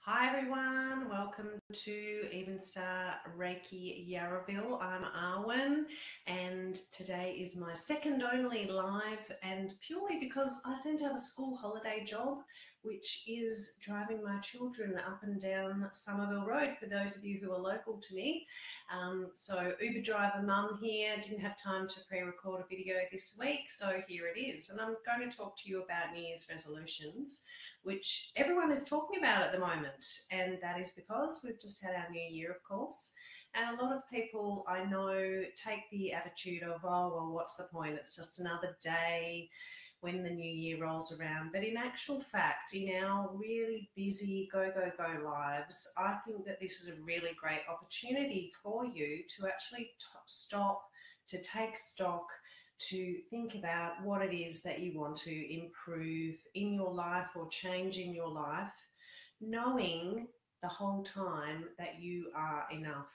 Hi everyone, welcome to Even Star Reiki Yarraville. I'm Arwen and today is my second only live, and purely because I seem to have a school holiday job which is driving my children up and down Somerville Road for those of you who are local to me. So Uber driver mum here, didn't have time to pre-record a video this week, so here it is. And I'm going to talk to you about New Year's resolutions, which everyone is talking about at the moment, and that is because we've just had our new year, of course, and a lot of people I know take the attitude of, oh, well, what's the point? It's just another day when the new year rolls around. But in actual fact, in our really busy go, go, go lives, I think that this is a really great opportunity for you to actually stop, to take stock, to think about what it is that you want to improve in your life or change in your life, knowing the whole time that you are enough.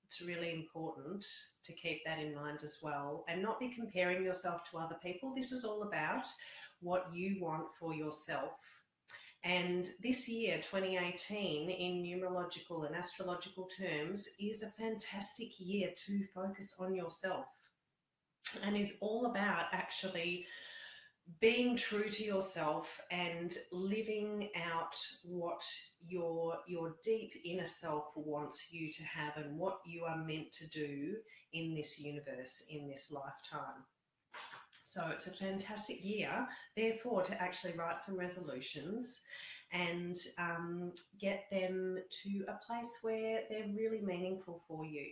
It's really important to keep that in mind as well, and not be comparing yourself to other people. This is all about what you want for yourself. And this year, 2018, in numerological and astrological terms, is a fantastic year to focus on yourself, and is all about actually being true to yourself and living out what your deep inner self wants you to have and what you are meant to do in this universe, in this lifetime. So it's a fantastic year, therefore, to actually write some resolutions and get them to a place where they're really meaningful for you.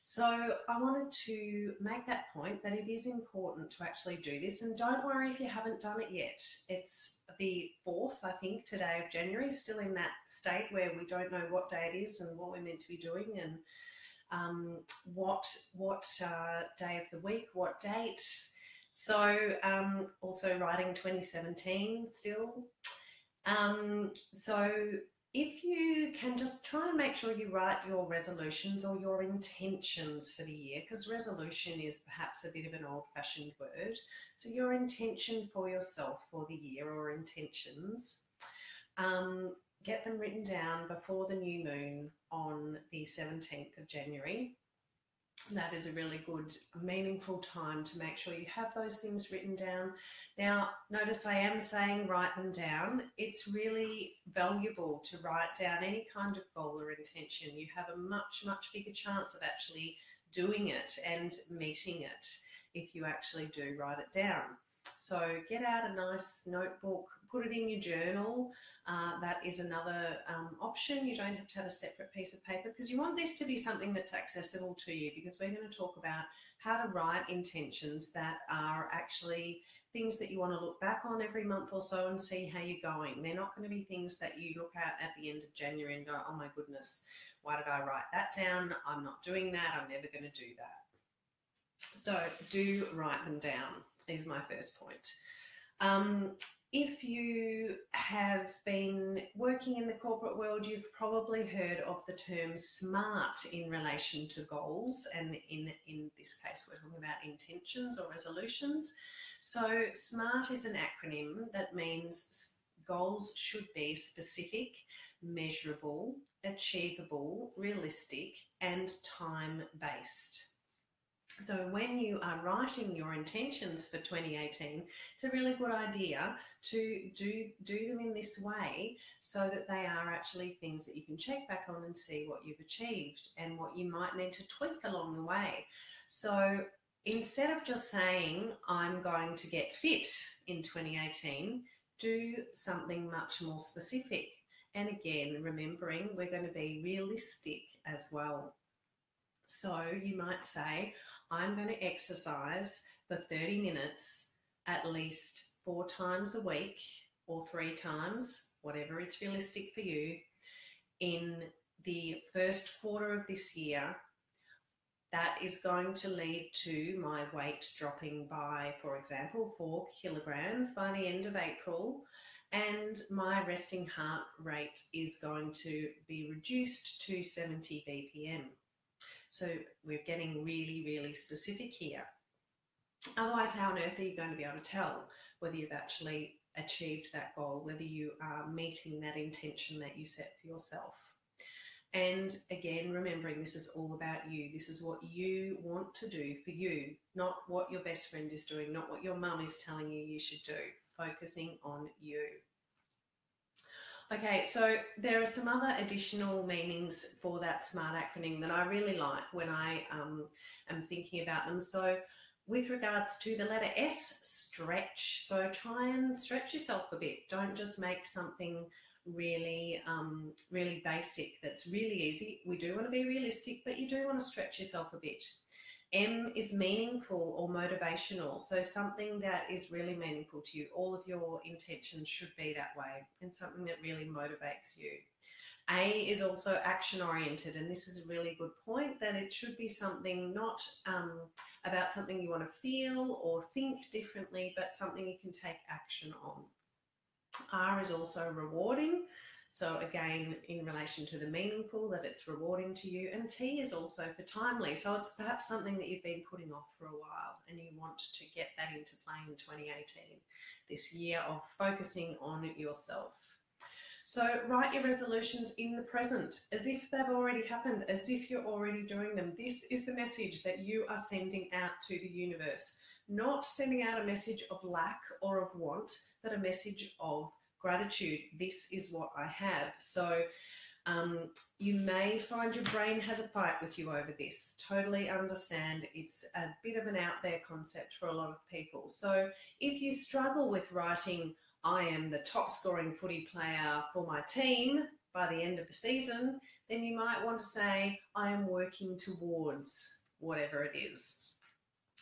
So I wanted to make that point that it is important to actually do this, and don't worry if you haven't done it yet. It's the 4th, I think, today of January, still in that state where we don't know what day it is and what we're meant to be doing, and what day of the week, what date. So also writing 2017 still. So if you can just try and make sure you write your resolutions or your intentions for the year, because resolution is perhaps a bit of an old-fashioned word. So your intention for yourself for the year, or intentions, get them written down before the new moon on the 17th of January. That is a really good, meaningful time to make sure you have those things written down. Now, notice I am saying write them down. It's really valuable to write down any kind of goal or intention. You have a much, much bigger chance of actually doing it and meeting it if you actually do write it down. So get out a nice notebook, put it in your journal. That is another option. You don't have to have a separate piece of paper, because you want this to be something that's accessible to you, because we're going to talk about how to write intentions that are actually things that you want to look back on every month or so and see how you're going. They're not going to be things that you look at the end of January and go, oh my goodness, why did I write that down? I'm not doing that. I'm never going to do that. So do write them down is my first point. If you have been working in the corporate world, you've probably heard of the term SMART in relation to goals, and in this case we're talking about intentions or resolutions. So SMART is an acronym that means goals should be specific, measurable, achievable, realistic, and time-based. So when you are writing your intentions for 2018, it's a really good idea to do them in this way, so that they are actually things that you can check back on and see what you've achieved and what you might need to tweak along the way. So instead of just saying, I'm going to get fit in 2018, do something much more specific. And again, remembering we're going to be realistic as well. So you might say, I'm going to exercise for 30 minutes at least 4 times a week, or 3 times, whatever it's realistic for you, in the first quarter of this year. That is going to lead to my weight dropping by, for example, 4 kilograms by the end of April, and my resting heart rate is going to be reduced to 70 BPM. So we're getting really, really specific here. Otherwise, how on earth are you going to be able to tell whether you've actually achieved that goal, whether you are meeting that intention that you set for yourself. And again, remembering this is all about you. This is what you want to do for you, not what your best friend is doing, not what your mum is telling you should do. Focusing on you. Okay, so there are some other additional meanings for that SMART acronym that I really like when I am thinking about them. So with regards to the letter S, stretch. So try and stretch yourself a bit. Don't just make something really, really basic that's really easy. We do want to be realistic, but you do want to stretch yourself a bit. M is meaningful or motivational, so something that is really meaningful to you. All of your intentions should be that way, and something that really motivates you. A is also action-oriented, and this is a really good point, that it should be something not about something you want to feel or think differently, but something you can take action on. R is also rewarding. So again, in relation to the meaningful, that it's rewarding to you. And T is also for timely. So it's perhaps something that you've been putting off for a while and you want to get that into play in 2018, this year of focusing on yourself. So write your resolutions in the present, as if they've already happened, as if you're already doing them. This is the message that you are sending out to the universe, not sending out a message of lack or of want, but a message of gratitude. This is what I have. So you may find your brain has a fight with you over this. Totally understand. It's a bit of an out there concept for a lot of people. So if you struggle with writing, I am the top scoring footy player for my team by the end of the season, then you might want to say, I am working towards whatever it is.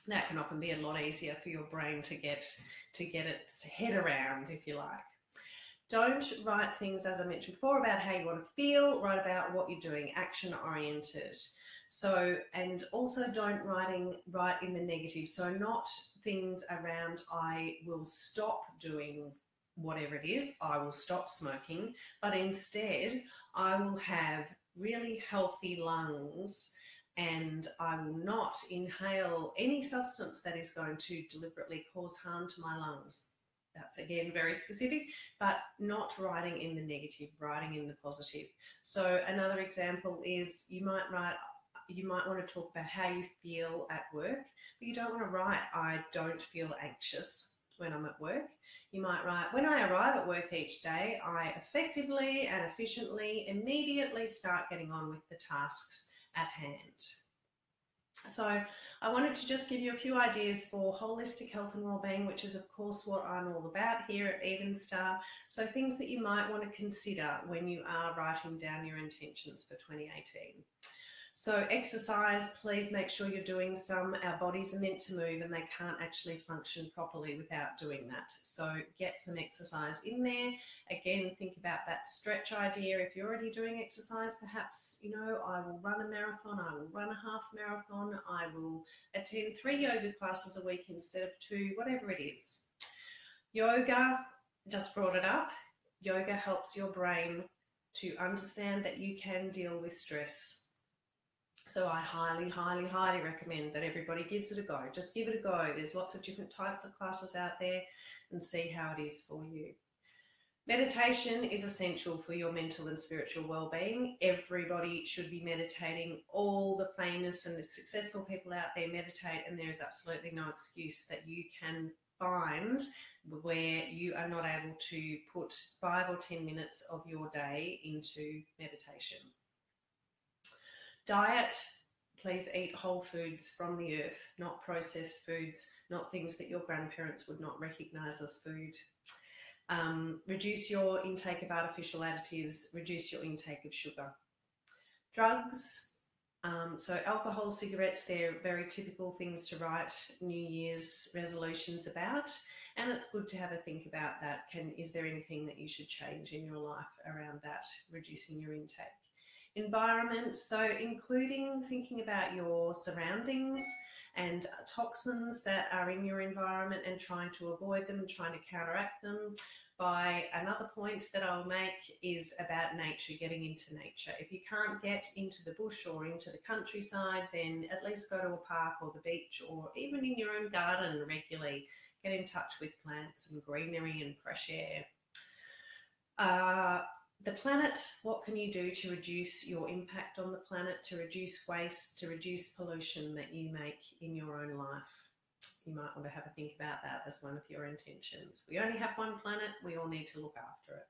That can often be a lot easier for your brain to get its head around, if you like. Don't write things, as I mentioned before, about how you want to feel. Write about what you're doing, action-oriented. So, and also don't write in the negative. So not things around, I will stop doing whatever it is, I will stop smoking, but instead I will have really healthy lungs and I will not inhale any substance that is going to deliberately cause harm to my lungs. That's again very specific, but not writing in the negative, writing in the positive. So another example is you might want to talk about how you feel at work, but you don't want to write, I don't feel anxious when I'm at work. You might write, when I arrive at work each day, I effectively and efficiently immediately start getting on with the tasks at hand. So I wanted to just give you a few ideas for holistic health and wellbeing, which is of course what I'm all about here at Even Star. So things that you might want to consider when you are writing down your intentions for 2018. So exercise, please make sure you're doing some. Our bodies are meant to move and they can't actually function properly without doing that. So get some exercise in there. Again, think about that stretch idea. If you're already doing exercise, perhaps, you know, I will run a marathon, I will run a half marathon, I will attend 3 yoga classes a week instead of 2, whatever it is. Yoga, just brought it up. Yoga helps your brain to understand that you can deal with stress. So I highly, highly, highly recommend that everybody gives it a go. Just give it a go. There's lots of different types of classes out there and see how it is for you. Meditation is essential for your mental and spiritual well-being. Everybody should be meditating. All the famous and the successful people out there meditate, and there is absolutely no excuse that you can find where you are not able to put 5 or 10 minutes of your day into meditation. Diet, please eat whole foods from the earth, not processed foods, not things that your grandparents would not recognise as food. Reduce your intake of artificial additives, reduce your intake of sugar. Drugs, so alcohol, cigarettes, they're very typical things to write New Year's resolutions about, and it's good to have a think about that. Is there anything that you should change in your life around that, reducing your intake? Environment, so including thinking about your surroundings and toxins that are in your environment and trying to avoid them and trying to counteract them. By another point that I'll make is about nature, getting into nature. If you can't get into the bush or into the countryside, then at least go to a park or the beach or even in your own garden regularly. Get in touch with plants and greenery and fresh air. The planet, what can you do to reduce your impact on the planet, to reduce waste, to reduce pollution that you make in your own life? You might want to have a think about that as one of your intentions. We only have one planet, we all need to look after it.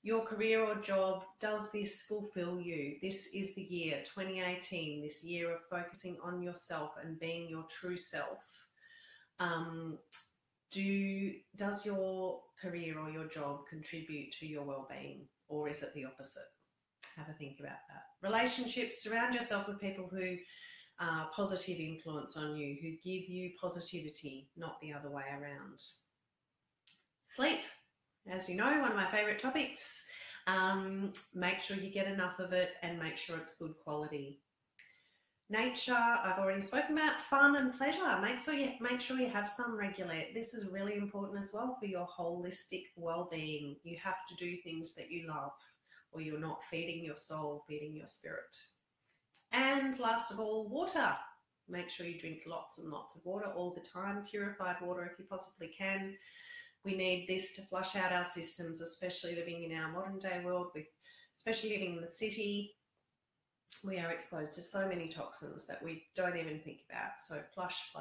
Your career or job, does this fulfill you? This is the year 2018, this year of focusing on yourself and being your true self. Does your career or your job contribute to your well-being, or is it the opposite? Have a think about that. Relationships, surround yourself with people who are positive influence on you, who give you positivity, not the other way around. Sleep, as you know, one of my favourite topics. Make sure you get enough of it and make sure it's good quality. Nature, I've already spoken about. Fun and pleasure. Make sure you have some regular. This is really important as well for your holistic well-being. You have to do things that you love, or you're not feeding your soul, feeding your spirit. And last of all, water. Make sure you drink lots and lots of water all the time. Purified water if you possibly can. We need this to flush out our systems, especially living in our modern day world, especially living in the city. We are exposed to so many toxins that we don't even think about. So flush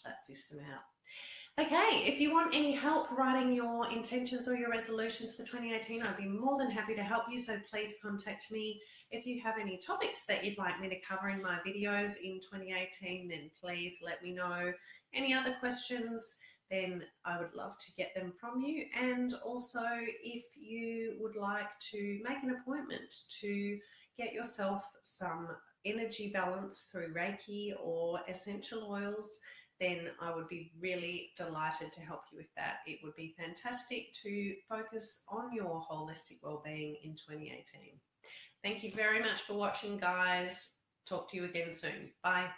that system out. Okay, if you want any help writing your intentions or your resolutions for 2018, I'd be more than happy to help you. So please contact me. If you have any topics that you'd like me to cover in my videos in 2018, then please let me know. Any other questions, then I would love to get them from you. And also, if you would like to make an appointment to get yourself some energy balance through Reiki or essential oils, then I would be really delighted to help you with that. It would be fantastic to focus on your holistic well-being in 2018. Thank you very much for watching, guys. Talk to you again soon. Bye.